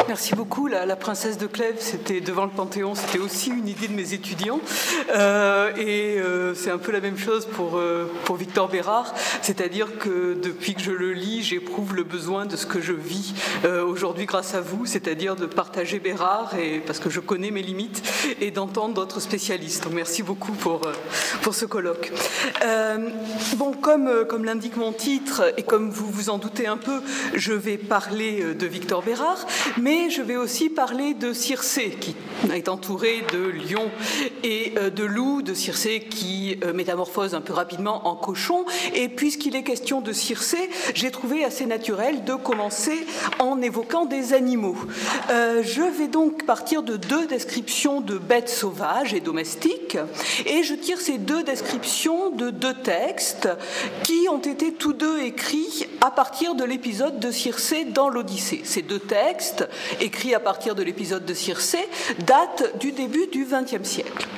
Merci beaucoup. La princesse de Clèves, c'était devant le Panthéon, c'était aussi une idée de mes étudiants. C'est un peu la même chose pour Victor Bérard, c'est-à-dire que depuis que je le lis, j'éprouve le besoin de ce que je vis aujourd'hui grâce à vous, c'est-à-dire de partager Bérard, parce que je connais mes limites, et d'entendre d'autres spécialistes. Donc merci beaucoup pour ce colloque. Comme l'indique mon titre, et comme vous vous en doutez un peu, je vais parler de Victor Bérard, mais je vais aussi parler de Circé, qui est entourée de lions et de loups, de Circé qui métamorphose un peu rapidement en cochon. Et puisqu'il est question de Circé, j'ai trouvé assez naturel de commencer en évoquant des animaux. Je vais donc partir de deux descriptions de bêtes sauvages et domestiques, et je tire ces deux descriptions de deux textes qui ont été tous deux écrits à partir de l'épisode de Circé dans l'Odyssée. Ces deux textes, écrits à partir de l'épisode de Circé, datent du début du XXe siècle.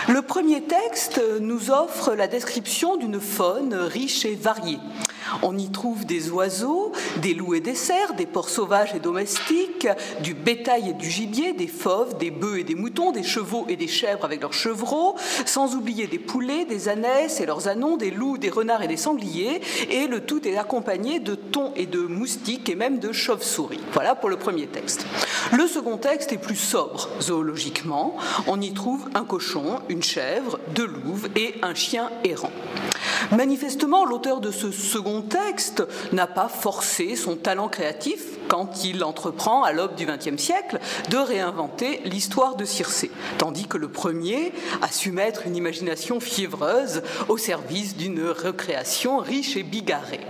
Le premier texte nous offre la description d'une faune riche et variée. On y trouve des oiseaux, des loups et des cerfs, des porcs sauvages et domestiques, du bétail et du gibier, des fauves, des bœufs et des moutons, des chevaux et des chèvres avec leurs chevreaux, sans oublier des poulets, des ânesses et leurs ânons, des loups, des renards et des sangliers, et le tout est accompagné de thons et de moustiques et même de chauves-souris. Voilà pour le premier texte. Le second texte est plus sobre zoologiquement. On y trouve un cochon, une chèvre, deux louves et un chien errant. Manifestement, l'auteur de ce second texte n'a pas forcé son talent créatif quand il entreprend, à l'aube du XXe siècle, de réinventer l'histoire de Circé, tandis que le premier a su mettre une imagination fiévreuse au service d'une recréation riche et bigarrée.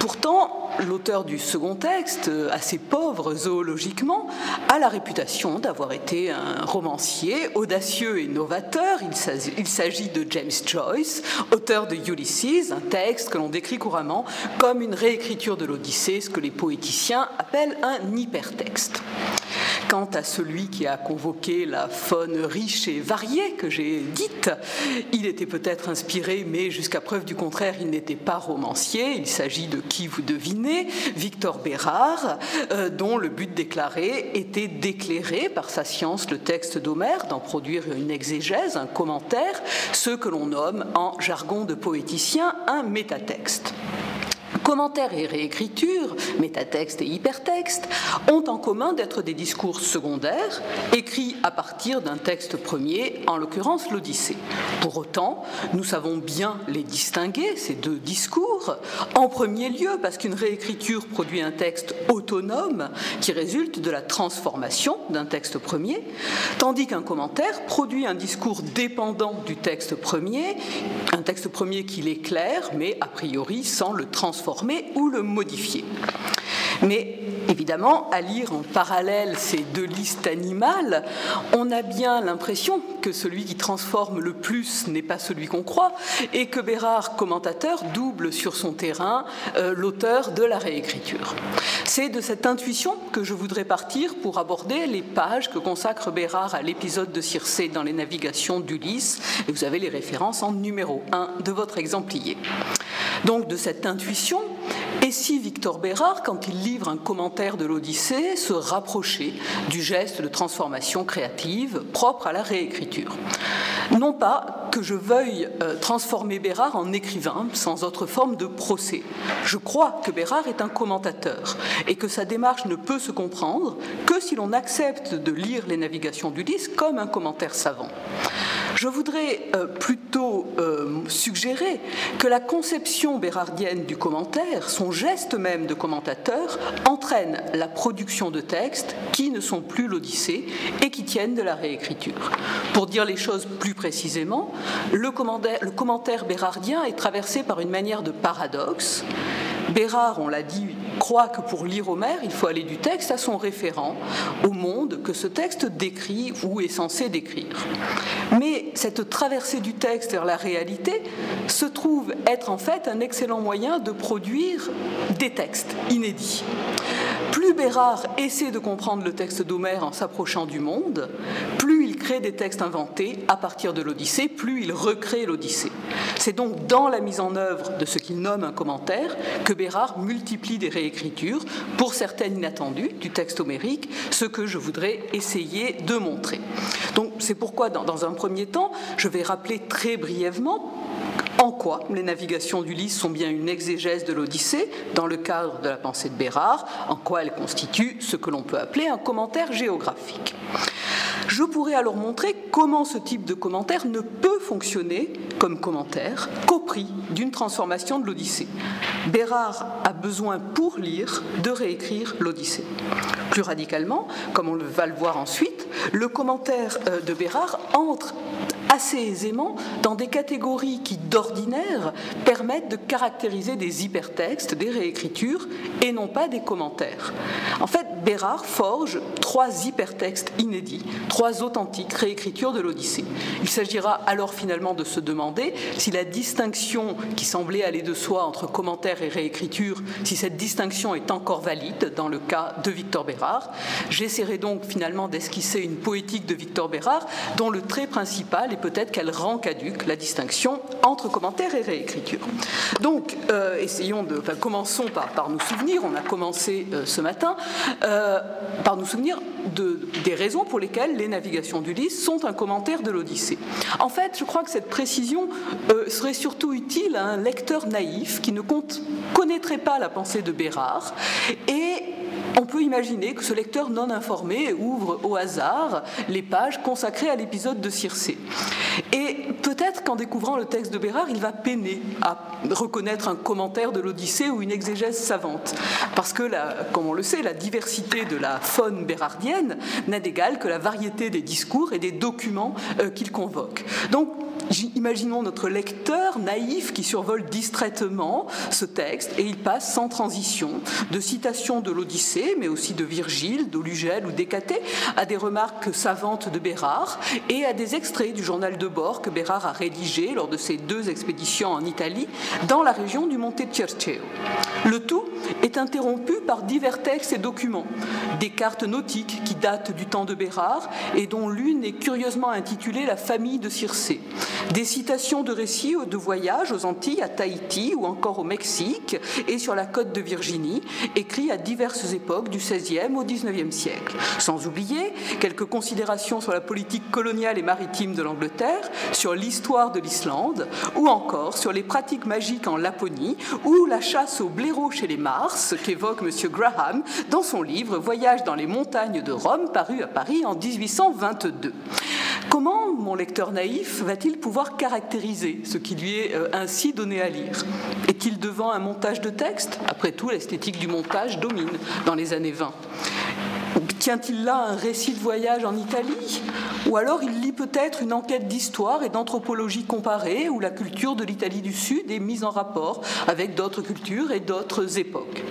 Pourtant, l'auteur du second texte, assez pauvre zoologiquement, a la réputation d'avoir été un romancier audacieux et novateur. Il s'agit de James Joyce, auteur de Ulysses, un texte que l'on décrit couramment comme une réécriture de l'Odyssée, ce que les poéticiens appellent un hypertexte. Quant à celui qui a convoqué la faune riche et variée que j'ai dite, il était peut-être inspiré, mais jusqu'à preuve du contraire, il n'était pas romancier. Il s'agit de qui vous devinez, Victor Bérard, dont le but déclaré était d'éclairer par sa science le texte d'Homère, d'en produire une exégèse, un commentaire, ce que l'on nomme en jargon de poéticien un métatexte. Commentaires et réécriture, métatexte et hypertexte, ont en commun d'être des discours secondaires, écrits à partir d'un texte premier, en l'occurrence l'Odyssée. Pour autant, nous savons bien les distinguer, ces deux discours, en premier lieu parce qu'une réécriture produit un texte autonome qui résulte de la transformation d'un texte premier, tandis qu'un commentaire produit un discours dépendant du texte premier, un texte premier qui l'éclaire, mais a priori sans le transformer ou le modifier. Mais évidemment, à lire en parallèle ces deux listes animales, on a bien l'impression que celui qui transforme le plus n'est pas celui qu'on croit, et que Bérard, commentateur, double sur son terrain l'auteur de la réécriture. C'est de cette intuition que je voudrais partir pour aborder les pages que consacre Bérard à l'épisode de Circé dans les navigations d'Ulysse, et vous avez les références en numéro 1 de votre exemplier. Donc de cette intuition, et si Victor Bérard, quand il livre un commentaire de l'Odyssée, se rapprochait du geste de transformation créative propre à la réécriture. Non pas que je veuille transformer Bérard en écrivain sans autre forme de procès. Je crois que Bérard est un commentateur et que sa démarche ne peut se comprendre que si l'on accepte de lire les navigations d'Ulysse comme un commentaire savant. Je voudrais plutôt suggérer que la conception bérardienne du commentaire, son geste même de commentateur, entraîne la production de textes qui ne sont plus l'Odyssée et qui tiennent de la réécriture. Pour dire les choses plus précisément, le commentaire bérardien est traversé par une manière de paradoxe. Bérard, on l'a dit, croit que pour lire Homère, il faut aller du texte à son référent, au monde que ce texte décrit ou est censé décrire. Mais cette traversée du texte vers la réalité se trouve être en fait un excellent moyen de produire des textes inédits. Plus Bérard essaie de comprendre le texte d'Homère en s'approchant du monde, plus il crée crée des textes inventés à partir de l'Odyssée, plus il recrée l'Odyssée. C'est donc dans la mise en œuvre de ce qu'il nomme un commentaire que Bérard multiplie des réécritures, pour certaines inattendues, du texte homérique, ce que je voudrais essayer de montrer. Donc c'est pourquoi, dans un premier temps, je vais rappeler très brièvement en quoi les navigations d'Ulysse sont bien une exégèse de l'Odyssée dans le cadre de la pensée de Bérard, en quoi elles constituent ce que l'on peut appeler un commentaire géographique. Je pourrais alors montrer comment ce type de commentaire ne peut fonctionner comme commentaire qu'au prix d'une transformation de l'Odyssée. Bérard a besoin pour lire de réécrire l'Odyssée. Plus radicalement, comme on va le voir ensuite, le commentaire de Bérard entre assez aisément dans des catégories qui, d'ordinaire, permettent de caractériser des hypertextes, des réécritures, et non pas des commentaires. En fait, Bérard forge 3 hypertextes inédits, 3 authentiques réécritures de l'Odyssée. Il s'agira alors finalement de se demander si la distinction qui semblait aller de soi entre commentaire et réécriture, si cette distinction est encore valide dans le cas de Victor Bérard. J'essaierai donc finalement d'esquisser une poétique de Victor Bérard dont le trait principal est peut-être qu'elle rend caduque la distinction entre commentaire et réécriture. Donc, commençons par nous souvenir, on a commencé ce matin, par nous souvenir des raisons pour lesquelles les navigations d'Ulysse sont un commentaire de l'Odyssée. En fait, je crois que cette précision serait surtout utile à un lecteur naïf qui ne connaîtrait pas la pensée de Bérard, et on peut imaginer que ce lecteur non informé ouvre au hasard les pages consacrées à l'épisode de Circé. Et peut-être qu'en découvrant le texte de Bérard, il va peiner à reconnaître un commentaire de l'Odyssée ou une exégèse savante. Parce que, comme on le sait, la diversité de la faune bérardienne n'a d'égal que la variété des discours et des documents qu'il convoque. Donc, imaginons notre lecteur naïf qui survole distraitement ce texte et il passe sans transition de citations de l'Odyssée, mais aussi de Virgile, d'Olugène ou d'Hécatée, à des remarques savantes de Bérard et à des extraits du journal de bord que Bérard a rédigé lors de ses 2 expéditions en Italie dans la région du Monte Circeo. Le tout est interrompu par divers textes et documents, des cartes nautiques qui datent du temps de Bérard et dont l'une est curieusement intitulée « La famille de Circé », des citations de récits de voyages aux Antilles, à Tahiti ou encore au Mexique et sur la côte de Virginie, écrits à diverses époques du XVIe au XIXe siècle. Sans oublier quelques considérations sur la politique coloniale et maritime de l'Angleterre, sur l'histoire de l'Islande ou encore sur les pratiques magiques en Laponie ou la chasse au blaireau chez les Mars qu'évoque M. Graham dans son livre « Voyage dans les montagnes de Rome » paru à Paris en 1822. Comment mon lecteur naïf va-t-il pouvoir caractériser ce qui lui est ainsi donné à lire? Est-il devant un montage de texte? Après tout, l'esthétique du montage domine dans les années 20. Tient-il là un récit de voyage en Italie? Ou alors il lit peut-être une enquête d'histoire et d'anthropologie comparée où la culture de l'Italie du Sud est mise en rapport avec d'autres cultures et d'autres époques.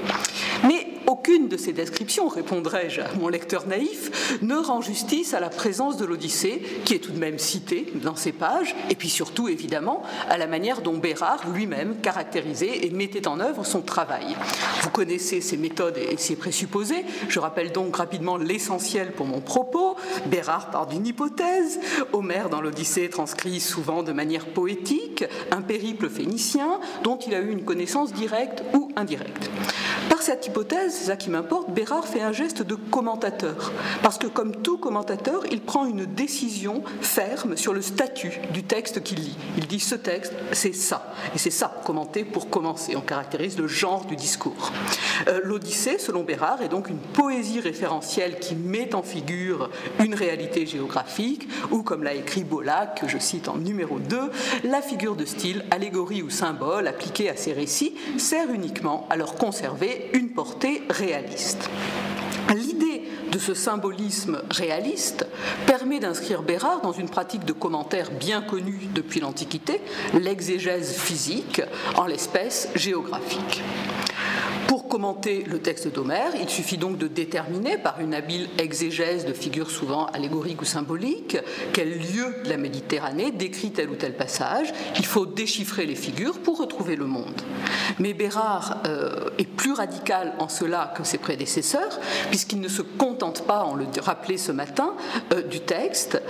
Mais aucune de ces descriptions, répondrai-je à mon lecteur naïf, ne rend justice à la présence de l'Odyssée, qui est tout de même citée dans ces pages, et puis surtout, évidemment, à la manière dont Bérard lui-même caractérisait et mettait en œuvre son travail. Vous connaissez ses méthodes et ses présupposés, je rappelle donc rapidement l'essentiel pour mon propos. Bérard part d'une hypothèse, Homère dans l'Odyssée transcrit souvent de manière poétique un périple phénicien dont il a eu une connaissance directe ou indirecte. Par cette hypothèse, c'est ça qui m'importe, Bérard fait un geste de commentateur, parce que comme tout commentateur, il prend une décision ferme sur le statut du texte qu'il lit. Il dit ce texte, c'est ça, et c'est ça, commenter pour commencer. On caractérise le genre du discours. L'Odyssée, selon Bérard, est donc une poésie référentielle qui met en figure une réalité géographique, ou comme l'a écrit Bollack, que je cite en numéro 2, la figure de style, allégorie ou symbole appliquée à ces récits sert uniquement à leur conserver une portée réaliste. L'idée de ce symbolisme réaliste permet d'inscrire Bérard dans une pratique de commentaire bien connue depuis l'Antiquité, l'exégèse physique, en l'espèce géographique. Pour commenter le texte d'Homère, il suffit donc de déterminer par une habile exégèse de figures souvent allégoriques ou symboliques quel lieu de la Méditerranée décrit tel ou tel passage. Il faut déchiffrer les figures pour retrouver le monde. Mais Bérard est plus radical en cela que ses prédécesseurs, puisqu'il ne se contente pas, on le rappelait ce matin, du texte.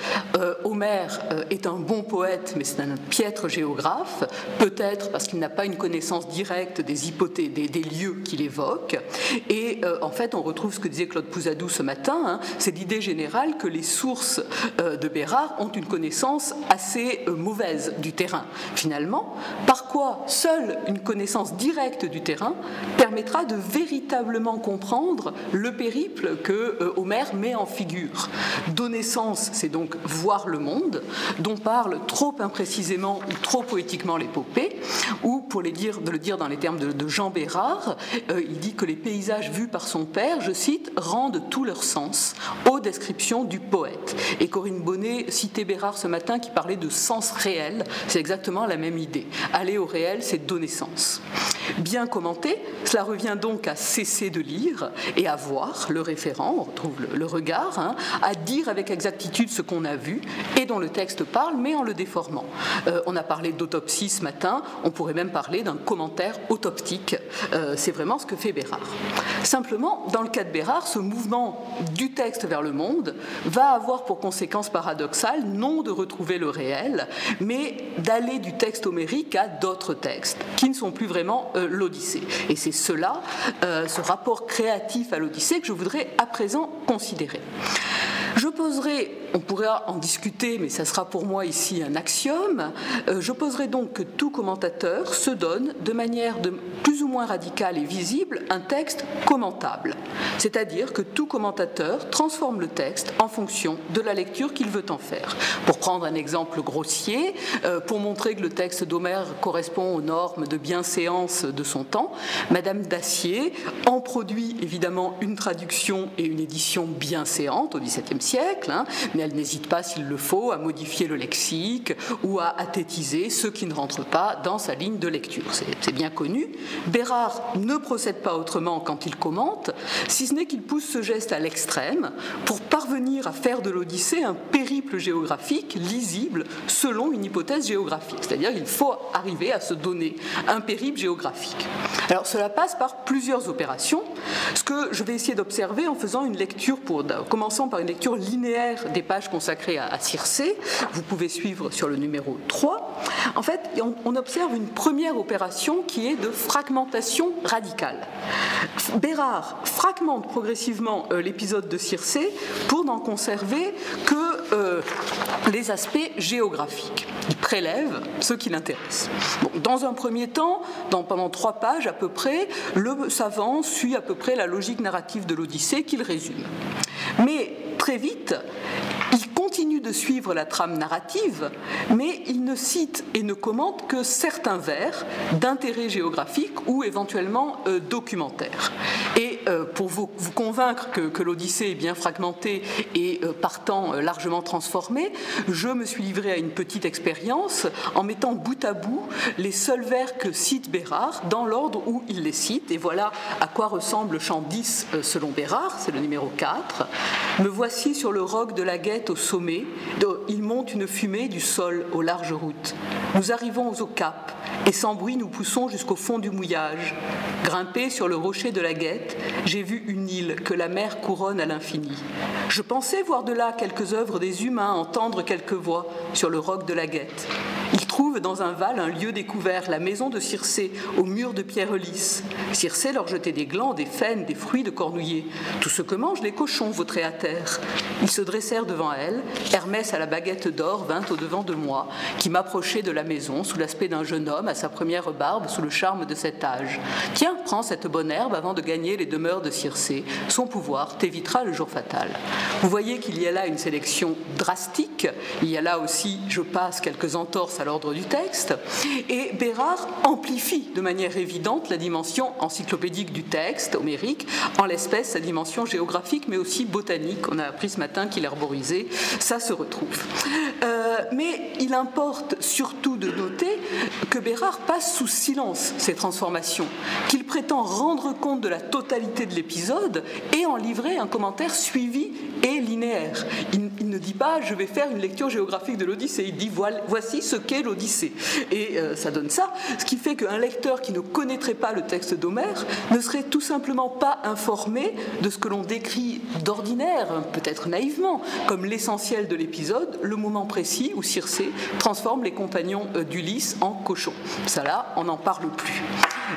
Homère est un bon poète, mais c'est un piètre géographe, peut-être parce qu'il n'a pas une connaissance directe des hypothèses, des lieux qu'il évoque. Et en fait, on retrouve ce que disait Claude Pousadou ce matin, c'est l'idée générale que les sources de Bérard ont une connaissance assez mauvaise du terrain. Finalement, par quoi seule une connaissance directe du terrain permettra de véritablement comprendre le périple que Homère met en figure. Donner sens, c'est donc voir le monde, dont parle trop imprécisément ou trop poétiquement l'épopée, ou pour de le dire dans les termes de Jean Bérard, il dit que les paysages vus par son père, je cite, rendent tout leur sens aux descriptions du poète. Et Corinne Bonnet citait Bérard ce matin qui parlait de sens réel, c'est exactement la même idée. Aller au réel, c'est donner sens. Bien commenté, cela revient donc à cesser de lire et à voir le référent, on retrouve le regard, à dire avec exactitude ce qu'on a vu et dont le texte parle, mais en le déformant. On a parlé d'autopsie ce matin, on pourrait même parler d'un commentaire autoptique. C'est vraiment ce que fait Bérard. Simplement, dans le cas de Bérard, ce mouvement du texte vers le monde va avoir pour conséquence paradoxale non de retrouver le réel, mais d'aller du texte homérique à d'autres textes qui ne sont plus vraiment l'Odyssée. Et c'est cela, ce rapport créatif à l'Odyssée que je voudrais à présent considérer. Je poserai, on pourrait en discuter, mais ça sera pour moi ici un axiome, je poserai donc que tout commentateur se donne de manière plus ou moins radicale et visible un texte commentable. C'est-à-dire que tout commentateur transforme le texte en fonction de la lecture qu'il veut en faire. Pour prendre un exemple grossier, pour montrer que le texte d'Homère correspond aux normes de bienséance de son temps, Madame Dacier en produit évidemment une traduction et une édition bienséante au XVIIe siècle, mais elle n'hésite pas, s'il le faut, à modifier le lexique ou à athétiser ceux qui ne rentrent pas dans sa ligne de lecture. C'est bien connu. Bérard ne procède pas autrement quand il commente, si ce n'est qu'il pousse ce geste à l'extrême pour parvenir à faire de l'Odyssée un périple géographique lisible selon une hypothèse géographique. C'est-à-dire qu'il faut arriver à se donner un périple géographique. Alors cela passe par plusieurs opérations, ce que je vais essayer d'observer en faisant une lecture, commençant par une lecture linéaire des pages consacrées à Circé. Vous pouvez suivre sur le numéro 3. En fait, on observe une première opération qui est de fragmentation radicale. Bérard fragmente progressivement l'épisode de Circé pour n'en conserver que les aspects géographiques. Il prélève ce qui l'intéresse. Bon, dans un premier temps, pendant 3 pages à peu près, le savant suit à peu près la logique narrative de l'Odyssée qu'il résume. Mais très vite, il continue de suivre la trame narrative, mais il ne cite et ne commente que certains vers d'intérêt géographique ou éventuellement documentaire. Et pour vous convaincre que l'Odyssée est bien fragmentée et partant largement transformée, je me suis livré à une petite expérience en mettant bout à bout les seuls vers que cite Bérard dans l'ordre où il les cite. Et voilà à quoi ressemble le chant 10 selon Bérard, c'est le numéro 4. Me voici sur le roc de la Guette au sommet, il monte une fumée du sol aux larges routes. Nous arrivons au cap, et sans bruit nous poussons jusqu'au fond du mouillage. Grimpé sur le rocher de la Guette, j'ai vu une île que la mer couronne à l'infini. Je pensais voir de là quelques œuvres des humains, entendre quelques voix sur le roc de la Guette. Ils trouvent dans un val un lieu découvert, la maison de Circé, aux murs de pierre lisse. Circé leur jetait des glands, des faines, des fruits de cornouiller. Tout ce que mangent les cochons vautrés à terre. Ils se dressèrent devant elle. Hermès à la baguette d'or vint au-devant de moi, qui m'approchait de la maison sous l'aspect d'un jeune homme à sa première barbe, sous le charme de cet âge. Tiens, prends cette bonne herbe avant de gagner les demeures de Circé. Son pouvoir t'évitera le jour fatal. Vous voyez qu'il y a là une sélection drastique. Il y a là aussi, je passe quelques entorses à l'ordre du texte, et Bérard amplifie de manière évidente la dimension encyclopédique du texte homérique, en l'espèce sa dimension géographique, mais aussi botanique. On a appris ce matin qu'il herborisait, ça se retrouve. Mais il importe surtout de noter que Bérard passe sous silence ces transformations, qu'il prétend rendre compte de la totalité de l'épisode et en livrer un commentaire suivi et linéaire. Il ne dit pas « je vais faire une lecture géographique de l'Odyssée », il dit « voici ce qu'est l'Odyssée ». Et ça donne ça, ce qui fait qu'un lecteur qui ne connaîtrait pas le texte d'Homère ne serait tout simplement pas informé de ce que l'on décrit d'ordinaire, peut-être naïvement, comme l'essentiel de l'épisode, le moment précis où Circé transforme les compagnons d'Ulysse en cochons. Ça là, on n'en parle plus.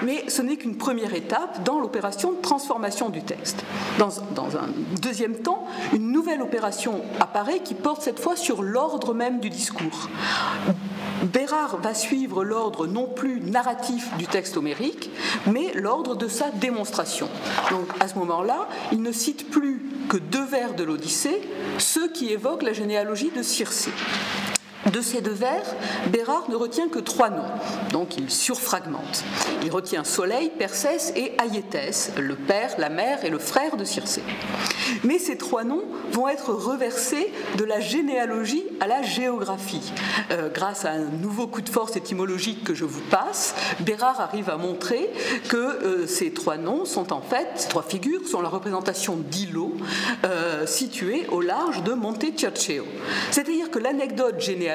Mais ce n'est qu'une première étape dans l'opération de transformation du texte. Dans un deuxième temps, une nouvelle opération apparaît qui porte cette fois sur l'ordre même du discours. Bérard va suivre l'ordre non plus narratif du texte homérique, mais l'ordre de sa démonstration. Donc à ce moment-là, il ne cite plus que 2 vers de l'Odyssée, ceux qui évoquent la généalogie de Circé. De ces 2 vers, Bérard ne retient que 3 noms, donc il surfragmente. Il retient Soleil, Persès et Aiétès, le père, la mère et le frère de Circé. Mais ces 3 noms vont être reversés de la généalogie à la géographie. Grâce à un nouveau coup de force étymologique que je vous passe, Bérard arrive à montrer que ces 3 noms sont en fait, ces 3 figures sont la représentation d'îlots situés au large de Monte Circeo. C'est-à-dire que l'anecdote généalogique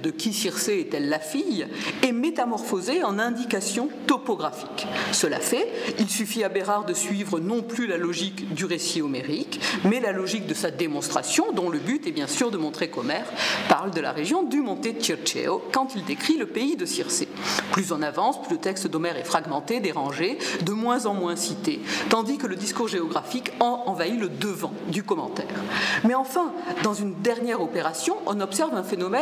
de qui Circé est-elle la fille est métamorphosée en indication topographique. Cela fait, il suffit à Bérard de suivre non plus la logique du récit homérique, mais la logique de sa démonstration, dont le but est bien sûr de montrer qu'Homère parle de la région du Monte Circeo quand il décrit le pays de Circé. Plus on avance, plus le texte d'Homère est fragmenté, dérangé, de moins en moins cité, tandis que le discours géographique envahit le devant du commentaire. Mais enfin, dans une dernière opération, on observe un phénomène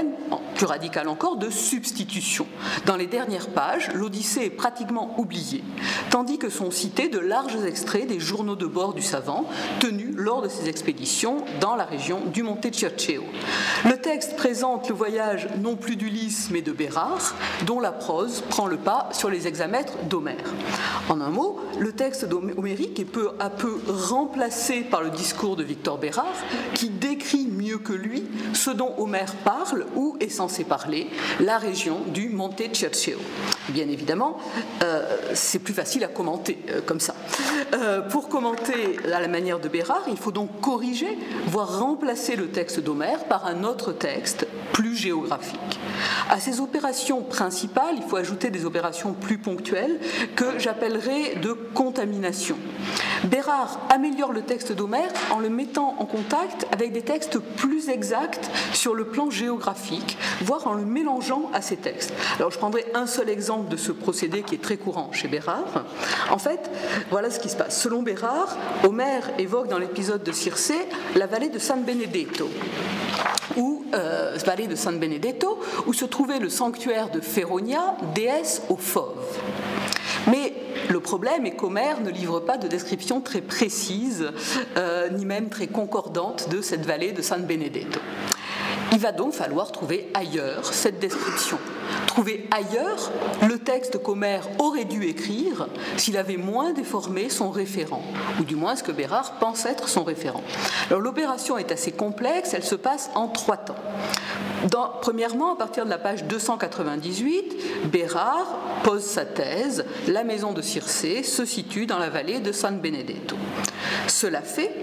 plus radical encore de substitution. Dans les dernières pages, l'Odyssée est pratiquement oubliée, tandis que sont cités de larges extraits des journaux de bord du savant tenus lors de ses expéditions dans la région du Monte Circeo. Le texte présente le voyage non plus d'Ulysse mais de Bérard, dont la prose prend le pas sur les hexamètres d'Homère. En un mot, le texte homérique est peu à peu remplacé par le discours de Victor Bérard, qui décrit mieux que lui ce dont Homère parle ou est censé parler, la région du Monte Circeo. Bien évidemment, c'est plus facile à commenter comme ça. Pour commenter à la manière de Bérard, il faut donc corriger, voire remplacer le texte d'Homère par un autre texte plus géographique. À ces opérations principales, il faut ajouter des opérations plus ponctuelles que j'appellerais de contamination. Bérard améliore le texte d'Homère en le mettant en contact avec des textes plus exacts sur le plan géographique, voire en le mélangeant à ces textes. Alors je prendrai un seul exemple de ce procédé qui est très courant chez Bérard. En fait, voilà ce qui se passe. Selon Bérard, Homère évoque dans l'épisode de Circé la vallée de San Benedetto, vallée de San Benedetto, où se trouvait le sanctuaire de Féronia, déesse aux fauves. Mais le problème est qu'Homère ne livre pas de description très précise, ni même très concordante de cette vallée de San Benedetto. Il va donc falloir trouver ailleurs cette description. Trouver ailleurs le texte qu'Homère aurait dû écrire s'il avait moins déformé son référent, ou du moins ce que Bérard pense être son référent. Alors l'opération est assez complexe, elle se passe en 3 temps. Premièrement, à partir de la page 298, Bérard pose sa thèse, la maison de Circé se situe dans la vallée de San Benedetto. Cela fait,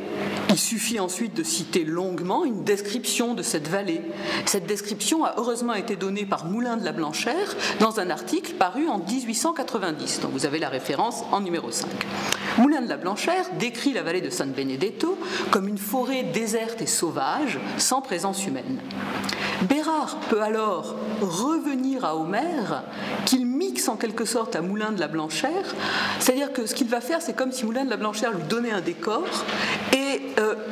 il suffit ensuite de citer longuement une description de cette vallée. Cette description a heureusement été donnée par Moulin de la Blanchère dans un article paru en 1890, donc vous avez la référence en numéro 5. Moulin de la Blanchère décrit la vallée de San Benedetto comme une forêt déserte et sauvage, sans présence humaine. Bérard peut alors revenir à Homère, qu'il mixe en quelque sorte à Moulin de la Blanchère, c'est-à-dire que ce qu'il va faire, c'est comme si Moulin de la Blanchère lui donnait un décor, et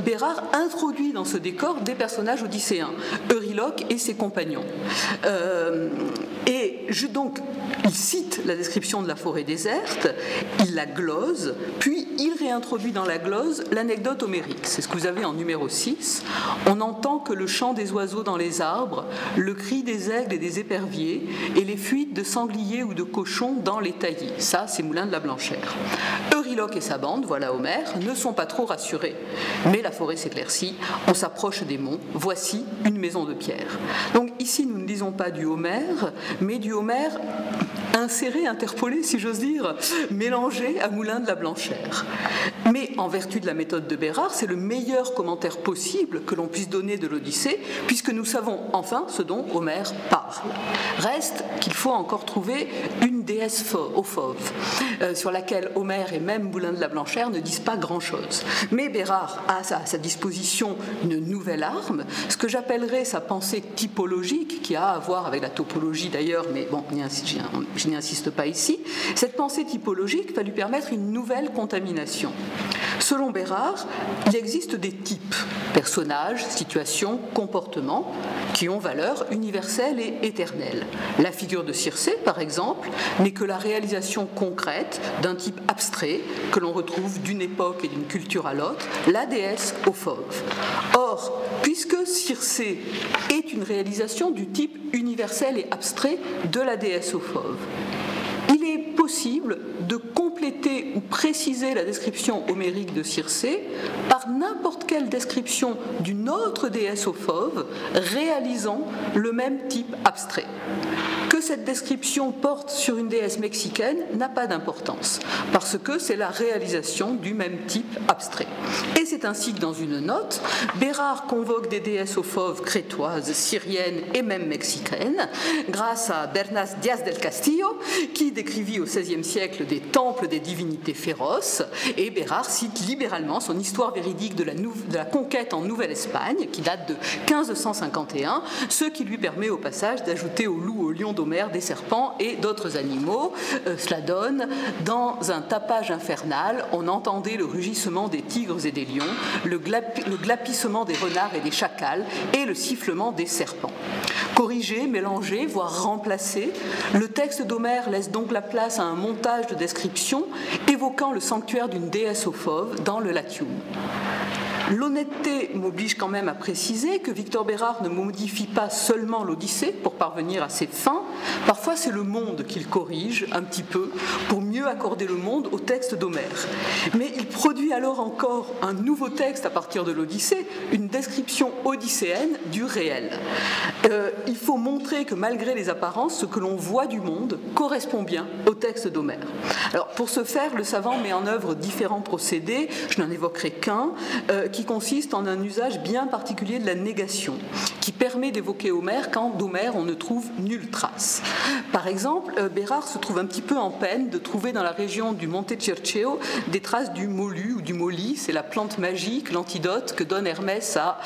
Bérard introduit dans ce décor des personnages odysséens, Euryloque et ses compagnons. Donc, il cite la description de la forêt déserte, il la glose, puis il réintroduit dans la glose l'anecdote homérique. C'est ce que vous avez en numéro 6. On entend que le chant des oiseaux dans les arbres arbres, le cri des aigles et des éperviers et les fuites de sangliers ou de cochons dans les taillis. Ça, c'est Moulin de la Blanchère. Euryloque et sa bande, voilà Homère, ne sont pas trop rassurés. Mais la forêt s'éclaircit, on s'approche des monts, voici une maison de pierre. Donc ici, nous ne lisons pas du Homère, mais du Homère inséré, interpolé, si j'ose dire, mélangé à Moulin de la Blanchère. Mais en vertu de la méthode de Bérard, c'est le meilleur commentaire possible que l'on puisse donner de l'Odyssée, puisque nous savons enfin ce dont Homère parle. Reste qu'il faut encore trouver une déesse aux fauves, sur laquelle Homère et même Moulin de la Blanchère ne disent pas grand-chose. Mais Bérard a à sa disposition une nouvelle arme, ce que j'appellerais sa pensée typologique, qui a à voir avec la topologie d'ailleurs, mais bon, je n'y insiste pas ici. Cette pensée typologique va lui permettre une nouvelle contamination. Selon Bérard, il existe des types, personnages, situations, comportements, qui ont valeur universelle et éternelle. La figure de Circé, par exemple, n'est que la réalisation concrète d'un type abstrait que l'on retrouve d'une époque et d'une culture à l'autre, la déesse aux fauves. Or, puisque Circé est une réalisation du type universel et abstrait de la déesse aux fauves, il est possible de compléter ou préciser la description homérique de Circé par n'importe quelle description d'une autre déesse aux fauves réalisant le même type abstrait. Que cette description porte sur une déesse mexicaine n'a pas d'importance, parce que c'est la réalisation du même type abstrait. Et c'est ainsi que dans une note, Bérard convoque des déesses aux fauves crétoises, syriennes et même mexicaines, grâce à Bernas Díaz del Castillo, qui décrivit au XVIe siècle des temples des divinités féroces, et Bérard cite libéralement son histoire véridique de la conquête en Nouvelle-Espagne, qui date de 1551, ce qui lui permet au passage d'ajouter au loup, au lion d'Homère des serpents et d'autres animaux. Cela donne, dans un tapage infernal, on entendait le rugissement des tigres et des lions, le glapissement des renards et des chacals et le sifflement des serpents. Corrigé, mélangé, voire remplacé, le texte d'Homère laisse donc la place à un montage de descriptions évoquant le sanctuaire d'une déesse aux fauves dans le Latium. L'honnêteté m'oblige quand même à préciser que Victor Bérard ne modifie pas seulement l'Odyssée pour parvenir à ses fins, parfois c'est le monde qu'il corrige un petit peu pour mieux accorder le monde au texte d'Homère. Mais il produit alors encore un nouveau texte à partir de l'Odyssée, une description odysséenne du réel. Il faut montrer que malgré les apparences, ce que l'on voit du monde correspond bien au texte d'Homère. Alors pour ce faire, le savant met en œuvre différents procédés, je n'en évoquerai qu'un, qui consiste en un usage bien particulier de la négation, qui permet d'évoquer Homère quand d'Homère on ne trouve nulle trace. Par exemple, Bérard se trouve un petit peu en peine de trouver dans la région du Monte Circeo des traces du molu ou du molly, c'est la plante magique, l'antidote que donne Hermès à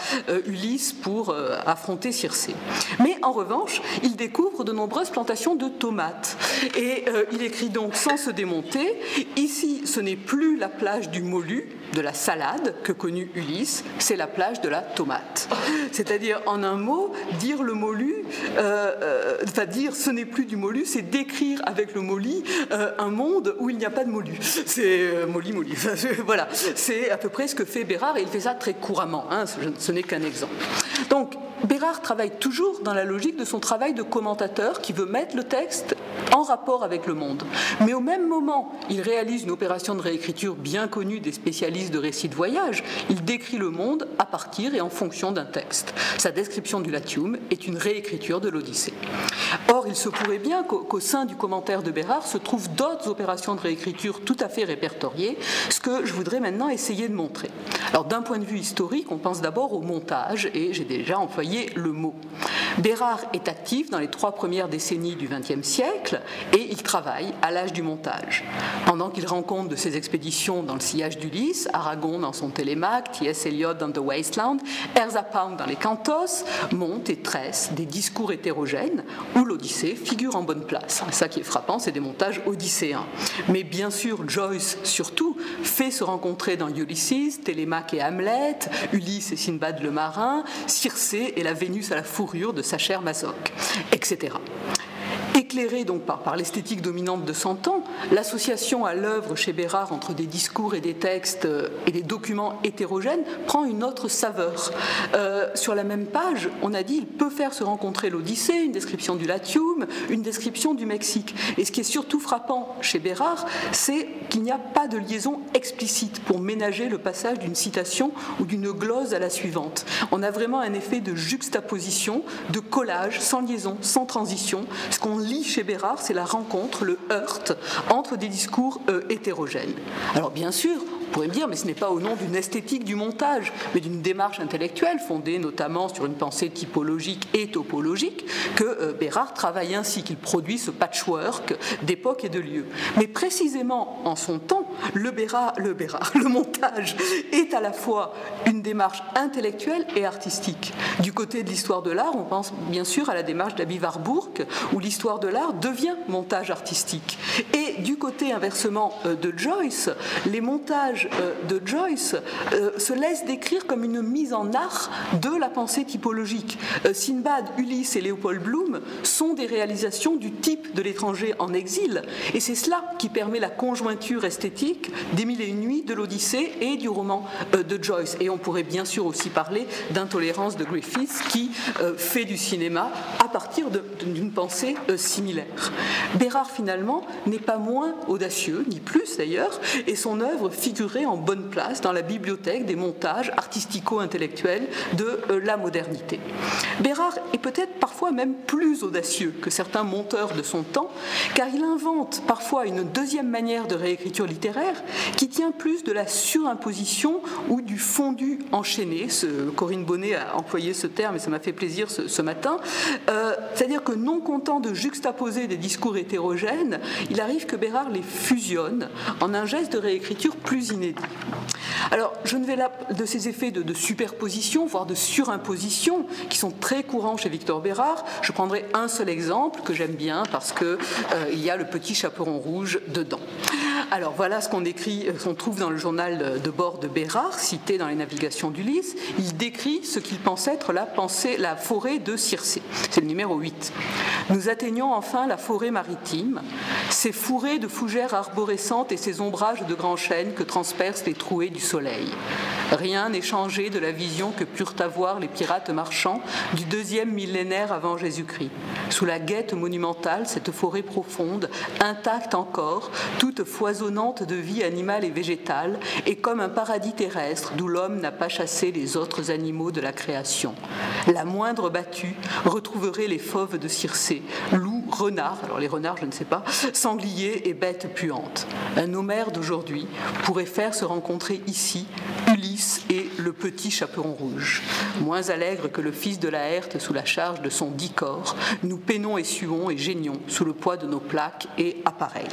Ulysse pour affronter Circé. Mais en revanche, il découvre de nombreuses plantations de tomates. Et il écrit donc sans se démonter, ici ce n'est plus la plage du molu, de la salade que connut Ulysse, c'est la plage de la tomate. C'est-à-dire, en un mot, dire le molu, dire ce n'est plus du molu, c'est décrire avec le molly un monde où il n'y a pas de molu. C'est molly. Voilà, c'est à peu près ce que fait Bérard et il fait ça très couramment. Hein, ce n'est qu'un exemple. Donc, Bérard travaille toujours dans la logique de son travail de commentateur qui veut mettre le texte en rapport avec le monde. Mais au même moment, il réalise une opération de réécriture bien connue des spécialistes de récits de voyage. Il décrit le monde à partir et en fonction d'un texte. Sa description du Latium est une réécriture de l'Odyssée. Or, il se pourrait bien qu'au sein du commentaire de Bérard se trouvent d'autres opérations de réécriture tout à fait répertoriées, ce que je voudrais maintenant essayer de montrer. Alors, d'un point de vue historique, on pense d'abord au montage, et j'ai déjà employé le mot. Bérard est actif dans les 3 premières décennies du XXe siècle et il travaille à l'âge du montage. Pendant qu'il rend compte de ses expéditions dans le sillage d'Ulysse, Aragon dans son Télémaque, T.S. Eliot dans The Wasteland, Ezra Pound dans les Cantos, monte et tresse des discours hétérogènes où l'Odyssée figure en bonne place. Ça qui est frappant, c'est des montages odysséens. Mais bien sûr, Joyce, surtout, fait se rencontrer dans Ulysses, Télémaque et Hamlet, Ulysse et Sinbad le marin, Circé et la Vénus à la fourrure de Sacher Masoch, etc. Éclairé donc par l'esthétique dominante de son temps, l'association à l'œuvre chez Bérard entre des discours et des textes et des documents hétérogènes prend une autre saveur. Sur la même page, on a dit il peut faire se rencontrer l'Odyssée, une description du Latium, une description du Mexique. Et ce qui est surtout frappant chez Bérard, c'est qu'il n'y a pas de liaison explicite pour ménager le passage d'une citation ou d'une glose à la suivante. On a vraiment un effet de juxtaposition, de collage, sans liaison, sans transition. Ce qu'on lit chez Bérard, c'est la rencontre, le heurt entre des discours hétérogènes. Alors bien sûr, on pourrait me dire, mais ce n'est pas au nom d'une esthétique du montage, mais d'une démarche intellectuelle fondée notamment sur une pensée typologique et topologique que Bérard travaille ainsi, qu'il produit ce patchwork d'époque et de lieu. Mais précisément en son temps, le montage est à la fois une démarche intellectuelle et artistique. Du côté de l'histoire de l'art, on pense bien sûr à la démarche d'Aby Warburg, où l'histoire de l'art devient montage artistique. Et du côté inversement de Joyce, les montages de Joyce se laissent décrire comme une mise en art de la pensée typologique. Sinbad, Ulysse et Léopold Bloom sont des réalisations du type de l'étranger en exil, et c'est cela qui permet la conjointure esthétique des Mille et une nuits, de l'Odyssée et du roman de Joyce. Et on pourrait bien sûr aussi parler d'Intolérance de Griffith qui fait du cinéma à partir d'une pensée similaire. Bérard finalement n'est pas moins audacieux, ni plus d'ailleurs, et son œuvre figurait en bonne place dans la bibliothèque des montages artistico-intellectuels de la modernité. Bérard est peut-être parfois même plus audacieux que certains monteurs de son temps, car il invente parfois une deuxième manière de réécriture littéraire qui tient plus de la surimposition ou du fondu enchaîné. Corinne Bonnet a employé ce terme et ça m'a fait plaisir ce matin. C'est-à-dire que non content de juxtaposer des discours hétérogènes, il arrive que Bérard les fusionne en un geste de réécriture plus inédit. Alors, je ne vais là de ces effets de superposition, voire de surimposition, qui sont très courants chez Victor Bérard. Je prendrai un seul exemple que j'aime bien parce qu'il y a le petit chaperon rouge dedans. Alors voilà ce qu'on trouve dans le journal de bord de Bérard, cité dans les navigations d'Ulysse. Il décrit ce qu'il pense être la forêt de Circé. C'est le numéro 8. Nous atteignons enfin la forêt maritime, ces fourrés de fougères arborescentes et ces ombrages de grands chênes que transpercent les trouées du soleil. Rien n'est changé de la vision que purent avoir les pirates marchands du 2e millénaire avant Jésus-Christ. Sous la guette monumentale, cette forêt profonde, intacte encore, toute foisonnante de vie animale et végétale, est comme un paradis terrestre d'où l'homme n'a pas chassé les autres animaux de la création. La moindre battue retrouverait les fauves de Circé, loups, renards, alors les renards je ne sais pas, sangliers et bêtes puantes. Un Homère d'aujourd'hui pourrait faire se rencontrer ici Ulysse et le petit chaperon rouge. Moins allègre que le fils de Laërte sous la charge de son 10 corps, nous peinons et suons et geignons sous le poids de nos plaques et appareils.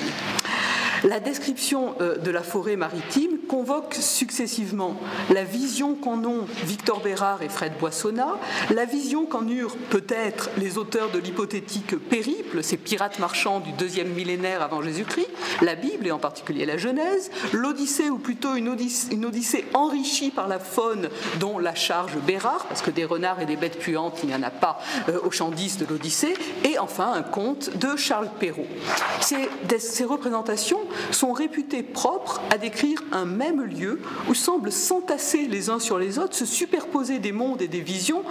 La description de la forêt maritime convoque successivement la vision qu'en ont Victor Bérard et Fred Boissonnat, la vision qu'en eurent peut-être les auteurs de l'hypothétique Périple, ces pirates marchands du 2e millénaire avant Jésus-Christ, la Bible et en particulier la Genèse, l'Odyssée ou plutôt une Odyssée enrichie par la faune dont la charge Bérard, parce que des renards et des bêtes puantes, il n'y en a pas au champ 10 de l'Odyssée, et enfin un conte de Charles Perrault. Ces représentations sont réputées propres à décrire un même lieu où semblent s'entasser les uns sur les autres, se superposer des mondes et des visions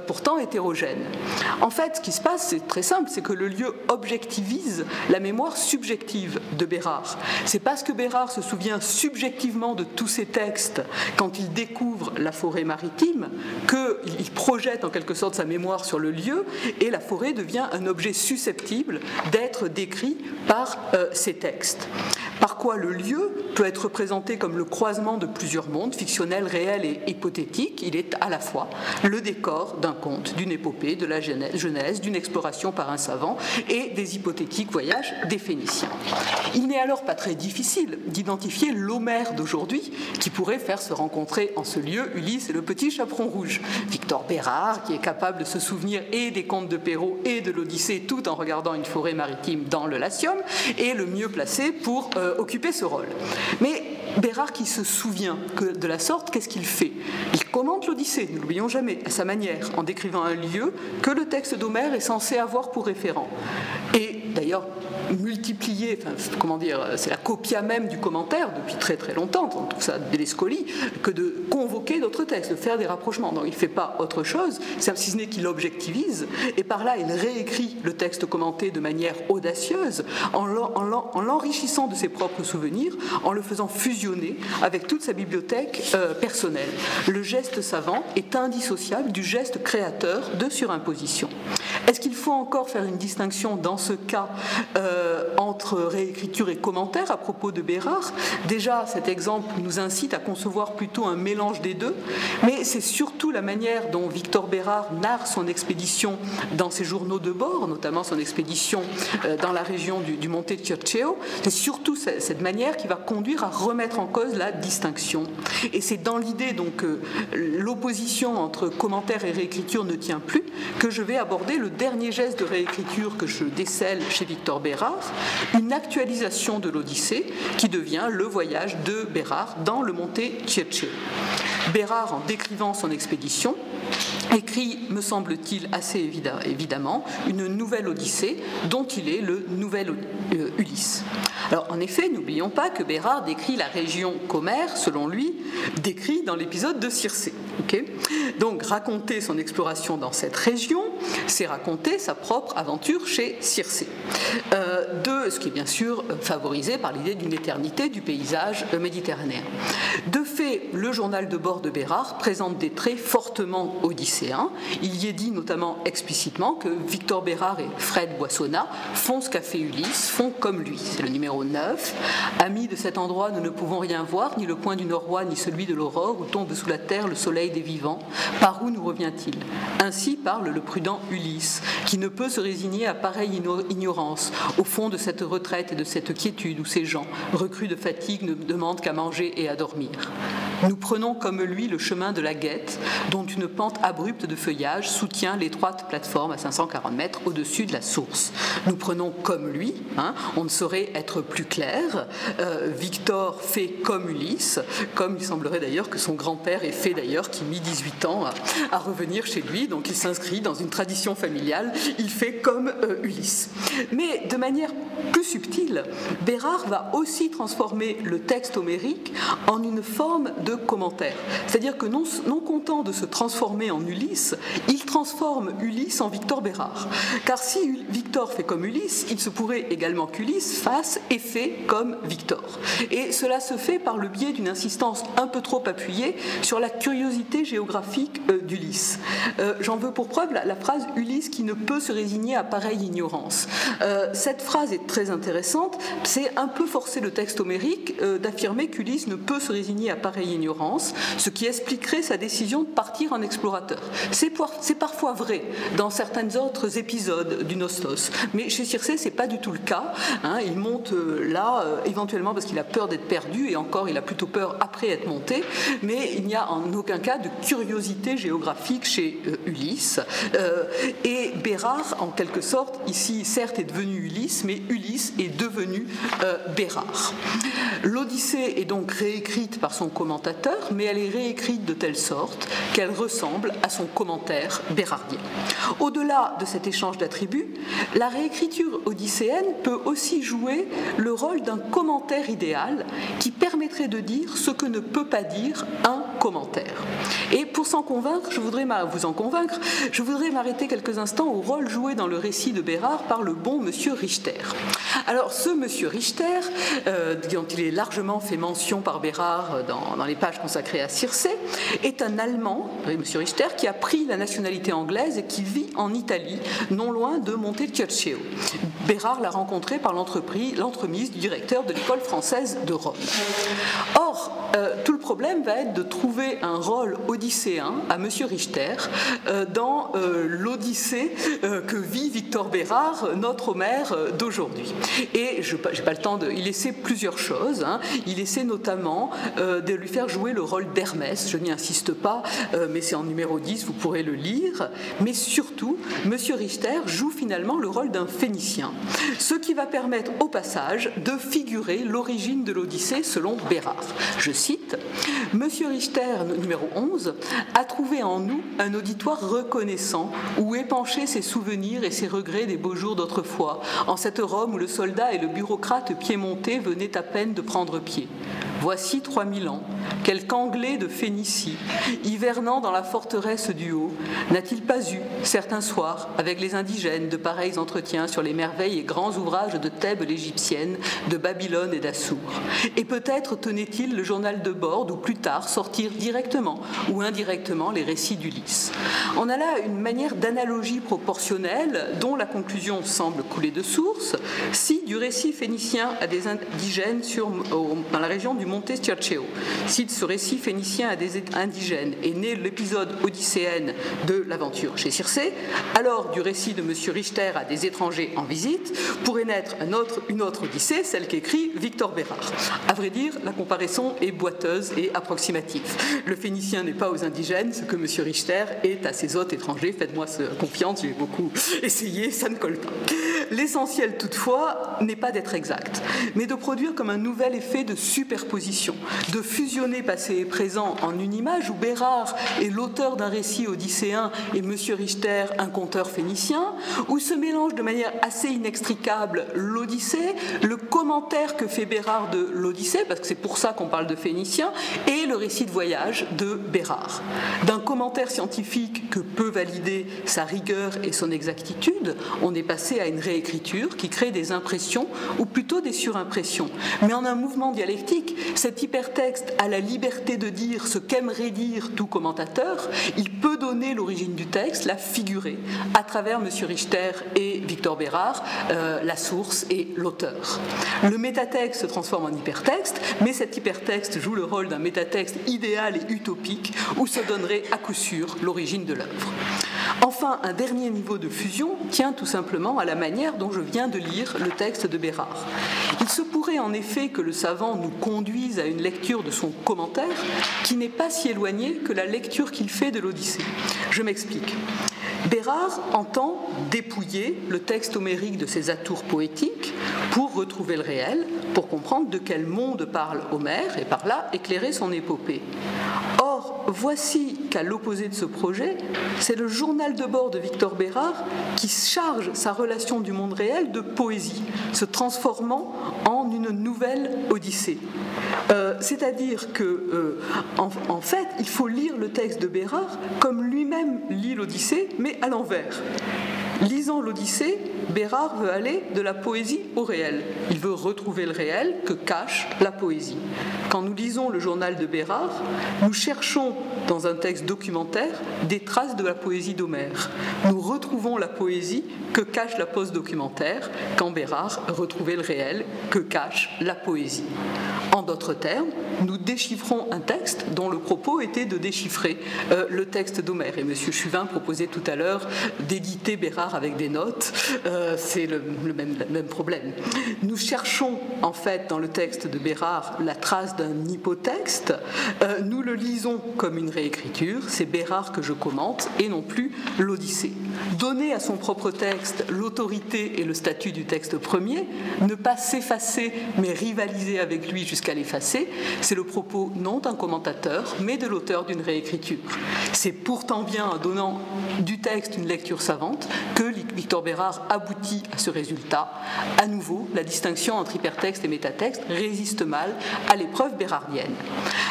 pourtant hétérogènes. En fait, ce qui se passe, c'est très simple, c'est que le lieu objectivise la mémoire subjective de Bérard. C'est parce que Bérard se souvient subjectivement de tous ces textes quand il découvre la forêt maritime qu'il projette en quelque sorte sa mémoire sur le lieu et la forêt devient un objet susceptible d'être décrit par ces textes. Par quoi le lieu peut être représenté comme le croisement de plusieurs mondes, fictionnels, réels et hypothétiques. Il est à la fois le décor d'un conte, d'une épopée, de la Genèse, d'une exploration par un savant et des hypothétiques voyages des Phéniciens. Il n'est alors pas très difficile d'identifier l'Homère d'aujourd'hui qui pourrait faire se rencontrer en ce lieu Ulysse et le petit chaperon rouge. Victor Bérard, qui est capable de se souvenir et des contes de Perrault et de l'Odyssée tout en regardant une forêt maritime dans le Latium, est le mieux placé pour occuper ce rôle. Mais Bérard, qui se souvient de la sorte, qu'est-ce qu'il fait? Il commente l'Odyssée, ne l'oublions jamais, à sa manière, en décrivant un lieu que le texte d'Homère est censé avoir pour référent. Et d'ailleurs multiplié, enfin, comment dire, c'est la copia même du commentaire depuis très très longtemps, on trouve ça dès les Scoli, que de convoquer d'autres textes, de faire des rapprochements. Donc il ne fait pas autre chose, si ce n'est qu'il objectivise, et par là il réécrit le texte commenté de manière audacieuse, en l'enrichissant de ses propres souvenirs, en le faisant fusionner avec toute sa bibliothèque personnelle. Le geste savant est indissociable du geste créateur de surimposition. Est-ce qu'il faut encore faire une distinction dans ce cas entre réécriture et commentaire à propos de Bérard? Déjà, cet exemple nous incite à concevoir plutôt un mélange des deux, mais c'est surtout la manière dont Victor Bérard narre son expédition dans ses journaux de bord, notamment son expédition dans la région du Monte Circeo. C'est surtout cette manière qui va conduire à remettre en cause la distinction. Et c'est dans l'idée donc que l'opposition entre commentaire et réécriture ne tient plus que je vais aborder le dernier geste de réécriture que je décèle chez Victor Bérard, une actualisation de l'Odyssée qui devient le voyage de Bérard dans le Monte Circeo. Bérard, en décrivant son expédition, écrit, me semble-t-il assez évidemment, une nouvelle Odyssée dont il est le nouvel Ulysse. Alors en effet, n'oublions pas que Bérard décrit la région qu'Homère, selon lui, décrit dans l'épisode de Circé. Okay, donc raconter son exploration dans cette région, c'est raconter sa propre aventure chez Circé. Ce qui est bien sûr favorisé par l'idée d'une éternité du paysage méditerranéen. De fait, le journal de bord de Bérard présente des traits fortement odysséens. Il y est dit notamment explicitement que Victor Bérard et Fred Boissonnat font ce qu'a fait Ulysse, font comme lui. C'est le numéro 9. Amis de cet endroit, nous ne pouvons rien voir, ni le coin du nord-ouest, ni celui de l'aurore, où tombe sous la terre le soleil des vivants. Par où nous revient-il? Ainsi parle le prudent Ulysse, qui ne peut se résigner à pareille ignorance, au fond de cette retraite et de cette quiétude où ces gens, recrues de fatigue, ne demandent qu'à manger et à dormir. Nous prenons comme lui le chemin de la Guette, dont une pente abrupte de feuillage soutient l'étroite plateforme à 540 mètres au-dessus de la source. Nous prenons comme lui, on ne saurait être plus clair. Victor fait comme Ulysse, comme il semblerait d'ailleurs que son grand-père ait fait d'ailleurs, qui mit 18 ans à revenir chez lui, donc il s'inscrit dans une tradition familiale, il fait comme Ulysse. Mais de manière plus subtile, Bérard va aussi transformer le texte homérique en une forme de commentaire. C'est-à-dire que non content de se transformer en Ulysse, il transforme Ulysse en Victor Bérard. Car si Victor fait comme Ulysse, il se pourrait également qu'Ulysse fasse et fait comme Victor. Et cela se fait par le biais d'une insistance un peu trop appuyée sur la curiosité géographique d'Ulysse. J'en veux pour preuve la phrase « Ulysse qui ne peut se résigner à pareille ignorance ». Cette phrase est très intéressante. C'est un peu forcer le texte homérique d'affirmer qu'Ulysse ne peut se résigner à pareille ignorance, ce qui expliquerait sa décision de partir en explorateur. C'est parfois vrai dans certains autres épisodes du Nostos, mais chez Circé, c'est pas du tout le cas. Il monte là, éventuellement parce qu'il a peur d'être perdu, et encore, il a plutôt peur après être monté, mais il n'y a en aucun cas de curiosité géographique chez Ulysse. Et Bérard, en quelque sorte, ici, certes, est devenu Ulysse, mais Ulysse est devenu Bérard. L'Odyssée est donc réécrite par son commentateur, mais elle est réécrite de telle sorte qu'elle ressemble à son commentaire bérardien. Au-delà de cet échange d'attributs, la réécriture odysséenne peut aussi jouer le rôle d'un commentaire idéal qui permettrait de dire ce que ne peut pas dire un commentaire. Et pour s'en convaincre, je voudrais m'arrêter quelques instants au rôle joué dans le récit de Bérard par le bon monsieur Richter. Alors ce monsieur Richter, dont il est largement fait mention par Bérard dans les pages consacrées à Circé, est un Allemand, monsieur Richter, qui a pris la nationalité anglaise et qui vit en Italie, non loin de Monte Circeo. Bérard l'a rencontré par l'entremise du directeur de l'école française de Rome. Or, tout le problème va être de trouver un rôle odysséen à monsieur Richter dans l'Odyssée que vit Victor Bérard, notre Homère d'aujourd'hui. aujourd'hui. Et je n'ai pas le temps de... Il essaie plusieurs choses. Hein. Il essaie notamment de lui faire jouer le rôle d'Hermès. Je n'y insiste pas, mais c'est en numéro 10, vous pourrez le lire. Mais surtout, M. Richter joue finalement le rôle d'un Phénicien, ce qui va permettre au passage de figurer l'origine de l'Odyssée selon Bérard. Je cite, « M. Richter, numéro 11, a trouvé en nous un auditoire reconnaissant où épancher ses souvenirs et ses regrets des beaux jours d'autrefois, en cette Rome où le soldat et le bureaucrate piémontais venaient à peine de prendre pied. Voici 3000 ans, quelque Anglais de Phénicie, hivernant dans la forteresse du Haut, n'a-t-il pas eu, certains soirs, avec les indigènes, de pareils entretiens sur les merveilles et grands ouvrages de Thèbes l'égyptienne, de Babylone et d'Assour? Et peut-être tenait-il le journal de bord ou plus tard sortir directement ou indirectement les récits d'Ulysse. On a là une manière d'analogie proportionnelle dont la conclusion semble couler de source. Si du récit phénicien à des indigènes dans la région du Monte Stircheo, si de ce récit phénicien à des indigènes est né l'épisode odysséenne de l'aventure chez Circé, alors du récit de M. Richter à des étrangers en visite pourrait naître une autre Odyssée, celle qu'écrit Victor Bérard. À vrai dire, la comparaison est boiteuse et approximative. Le Phénicien n'est pas aux indigènes, ce que M. Richter est à ses hôtes étrangers. Faites-moi confiance, j'ai beaucoup essayé, ça ne colle pas. L'essentiel toutefois n'est pas d'être exact, mais de produire comme un nouvel effet de superposition, de fusionner passé et présent en une image où Bérard est l'auteur d'un récit odysséen et M. Richter un conteur phénicien, où se mélange de manière assez inextricable l'Odyssée, le commentaire que fait Bérard de l'Odyssée, parce que c'est pour ça qu'on parle de Phénicien, et le récit de voyage de Bérard. D'un commentaire scientifique que peut valider sa rigueur et son exactitude, on est passé à une réécriture qui crée des impressions, ou plutôt des surimpressions. Mais en un mouvement dialectique, cet hypertexte a la liberté de dire ce qu'aimerait dire tout commentateur. Il peut donner l'origine du texte, la figurer, à travers M. Richter et Victor Bérard, la source et l'auteur. Le métatexte se transforme en hypertexte, mais cet hypertexte joue le rôle d'un métatexte idéal et utopique, où se donnerait à coup sûr l'origine de l'œuvre. Enfin, un dernier niveau de fusion tient tout simplement à la manière dont je viens de lire le texte de Bérard. Il se pourrait en effet que le savant nous conduise à une lecture de son commentaire qui n'est pas si éloignée que la lecture qu'il fait de l'Odyssée. Je m'explique. Bérard entend dépouiller le texte homérique de ses atours poétiques pour retrouver le réel, pour comprendre de quel monde parle Homère et par là éclairer son épopée. Or, voici qu'à l'opposé de ce projet, c'est le journal de bord de Victor Bérard qui charge sa relation du monde réel de poésie, se transformant en une nouvelle Odyssée. C'est-à-dire que, en fait, il faut lire le texte de Bérard comme lui-même lit l'Odyssée, mais à l'envers. Lisant l'Odyssée, Bérard veut aller de la poésie au réel. Il veut retrouver le réel que cache la poésie. Quand nous lisons le journal de Bérard, nous cherchons dans un texte documentaire des traces de la poésie d'Homère. Nous retrouvons la poésie que cache la post-documentaire quand Bérard retrouvait le réel que cache la poésie. En d'autres termes, nous déchiffrons un texte dont le propos était de déchiffrer le texte d'Homère. Et M. Chuvin proposait tout à l'heure d'éditer Bérard avec des notes. C'est le même problème. Nous cherchons en fait dans le texte de Bérard la trace d'un hypotexte. Nous le lisons comme une réécriture. C'est Bérard que je commente et non plus l'Odyssée. Donner à son propre texte l'autorité et le statut du texte premier, ne pas s'effacer mais rivaliser avec lui jusqu'à l'effacer, c'est le propos non d'un commentateur mais de l'auteur d'une réécriture. C'est pourtant bien en donnant du texte une lecture savante que Victor Bérard aboutit à ce résultat. À nouveau, la distinction entre hypertexte et métatexte résiste mal à l'épreuve bérardienne.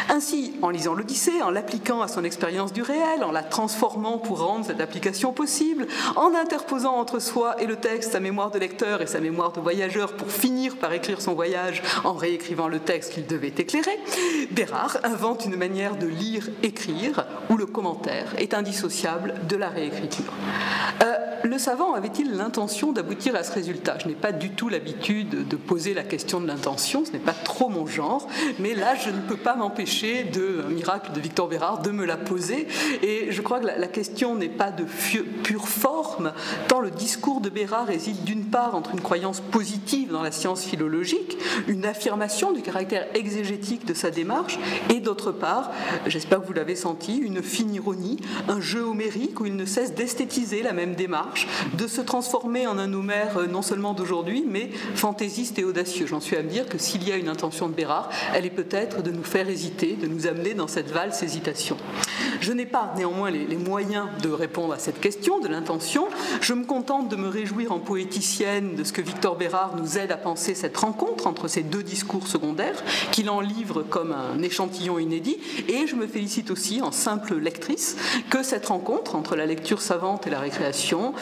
Ainsi, en lisant l'Odyssée, en l'appliquant à son expérience du réel, en la transformant pour rendre cette application possible, en interposant entre soi et le texte sa mémoire de lecteur et sa mémoire de voyageur pour finir par écrire son voyage en réécrivant le texte qu'il devait éclairer, Bérard invente une manière de lire-écrire où le commentaire est indissociable de la réécriture. le savant avait-il l'intention d'aboutir à ce résultat? Je n'ai pas du tout l'habitude de poser la question de l'intention, ce n'est pas trop mon genre, mais là je ne peux pas m'empêcher un miracle de Victor Bérard de me la poser, et je crois que la question n'est pas de pure forme, tant le discours de Bérard réside d'une part entre une croyance positive dans la science philologique, une affirmation du caractère exégétique de sa démarche, et d'autre part, j'espère que vous l'avez senti, une fine ironie, un jeu homérique où il ne cesse d'esthétiser la même démarche, de se transformer en un Homère non seulement d'aujourd'hui, mais fantaisiste et audacieux. J'en suis à me dire que s'il y a une intention de Bérard, elle est peut-être de nous faire hésiter, de nous amener dans cette valse hésitation. Je n'ai pas néanmoins les moyens de répondre à cette question de l'intention. Je me contente de me réjouir en poéticienne de ce que Victor Bérard nous aide à penser cette rencontre entre ces deux discours secondaires, qu'il en livre comme un échantillon inédit, et je me félicite aussi en simple lectrice que cette rencontre entre la lecture savante et la recréation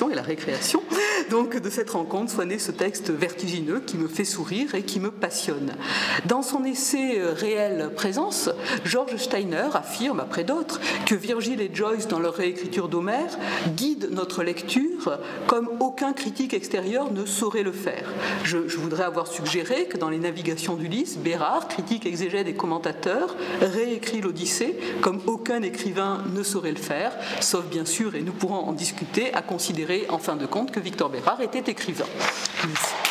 et la récréation, donc de cette rencontre soit né ce texte vertigineux qui me fait sourire et qui me passionne. Dans son essai Réelle présence, George Steiner affirme, après d'autres, que Virgile et Joyce, dans leur réécriture d'Homère, guident notre lecture comme aucun critique extérieur ne saurait le faire. Je voudrais avoir suggéré que dans les Navigations d'Ulysse, Bérard, critique, exégète et commentateur, réécrit l'Odyssée comme aucun écrivain ne saurait le faire, sauf bien sûr, et nous pourrons en discuter, à considérer en fin de compte que Victor Bérard était écrivain. Merci.